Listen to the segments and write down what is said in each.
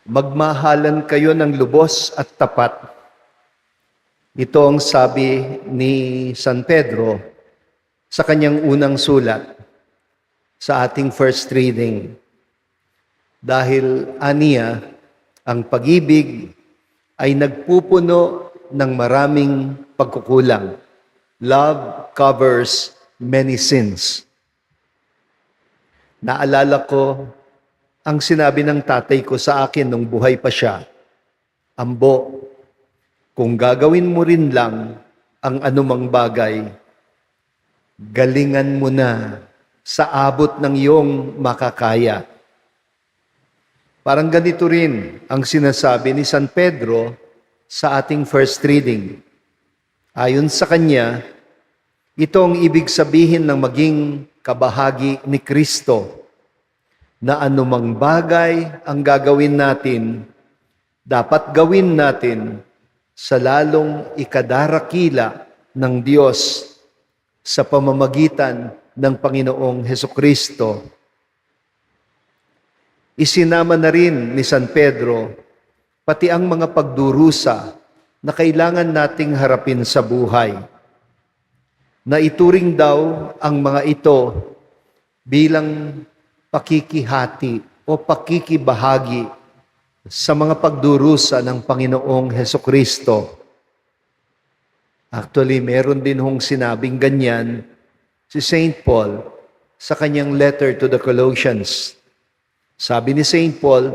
Magmahalan kayo ng lubos at tapat. Ito ang sabi ni San Pedro sa kanyang unang sulat sa ating first reading. Dahil aniya, ang pag-ibig ay nagpupuno ng maraming pagkukulang. Love covers many sins. Naalala ko ang sinabi ng tatay ko sa akin nung buhay pa siya. Ambo, kung gagawin mo rin lang ang anumang bagay, galingan mo na sa abot ng iyong makakaya. Parang ganito rin ang sinasabi ni San Pedro sa ating first reading. Ayon sa kanya, ito ang ibig sabihin ng maging kabahagi ni Kristo, na anumang bagay ang gagawin natin, dapat gawin natin sa lalong ikadarakila ng Diyos sa pamamagitan ng Panginoong Hesukristo. Isinama na rin ni San Pedro pati ang mga pagdurusa na kailangan nating harapin sa buhay. Naituring daw ang mga ito bilang pakikihati o pakikibahagi sa mga pagdurusa ng Panginoong Hesukristo. Actually, meron din hong sinabing ganyan si St. Paul sa kanyang letter to the Colossians. Sabi ni St. Paul,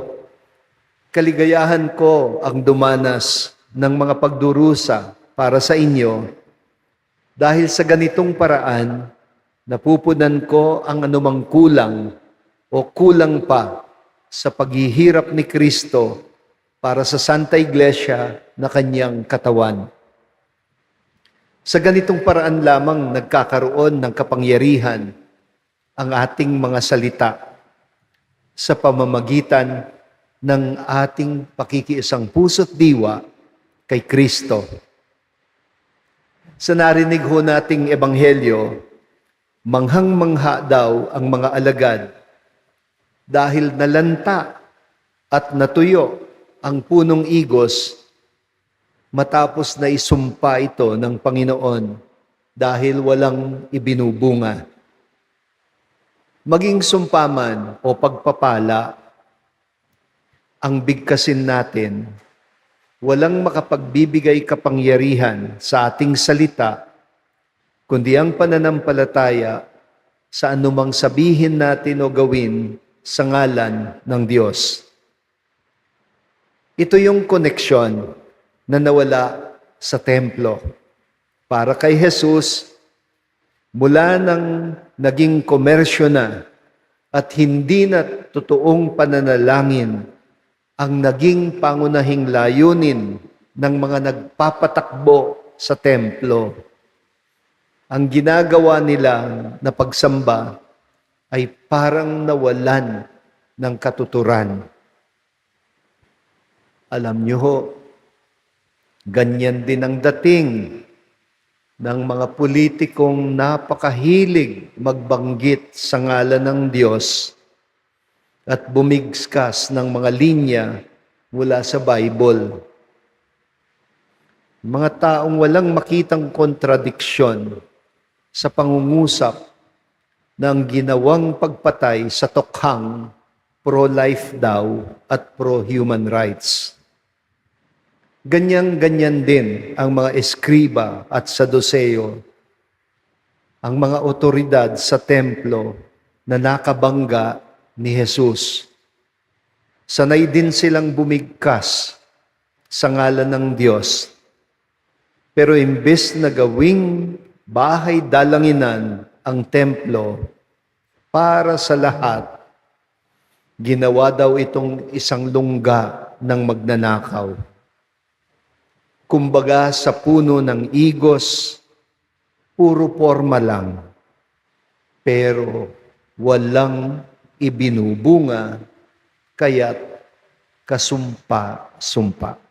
kaligayahan ko ang dumanas ng mga pagdurusa para sa inyo dahil sa ganitong paraan, napupunan ko ang anumang kulang o kulang pa sa paghihirap ni Kristo para sa Santa Iglesia na kanyang katawan. Sa ganitong paraan lamang nagkakaroon ng kapangyarihan ang ating mga salita sa pamamagitan ng ating pakikiisang puso't diwa kay Kristo. Sa narinig ho nating ebanghelyo, manghang-mangha daw ang mga alagad dahil nalanta at natuyo ang punong igos matapos na isumpa ito ng Panginoon dahil walang ibinubunga. Maging sumpaman o pagpapala, ang bigkasin natin, walang makapagbibigay kapangyarihan sa ating salita, kundi ang pananampalataya sa anumang sabihin natin o gawin sa ngalan ng Diyos. Ito yung koneksyon na nawala sa templo. Para kay Jesus, mula nang naging komersyo na at hindi na totoong pananalangin ang naging pangunahing layunin ng mga nagpapatakbo sa templo. Ang ginagawa nila na pagsamba ay parang nawalan ng katuturan. Alam niyo ho, ganyan din ang dating ng mga politikong napakahilig magbanggit sa ngalan ng Diyos at bumigskas ng mga linya mula sa Bible. Mga taong walang makitang kontradiksyon sa pangungusap ng ginawang pagpatay sa tokhang pro-life daw at pro-human rights. Ganyan-ganyan din ang mga eskriba at saduseo, ang mga otoridad sa templo na nakabangga ni Jesus. Sanay din silang bumigkas sa ngalan ng Diyos. Pero imbes na gawing bahay dalanginan ang templo para sa lahat, ginawa daw itong isang lungga ng magnanakaw. Kumbaga sa puno ng igos, puro forma lang, pero walang ibinubunga, kaya't kasumpa-sumpa.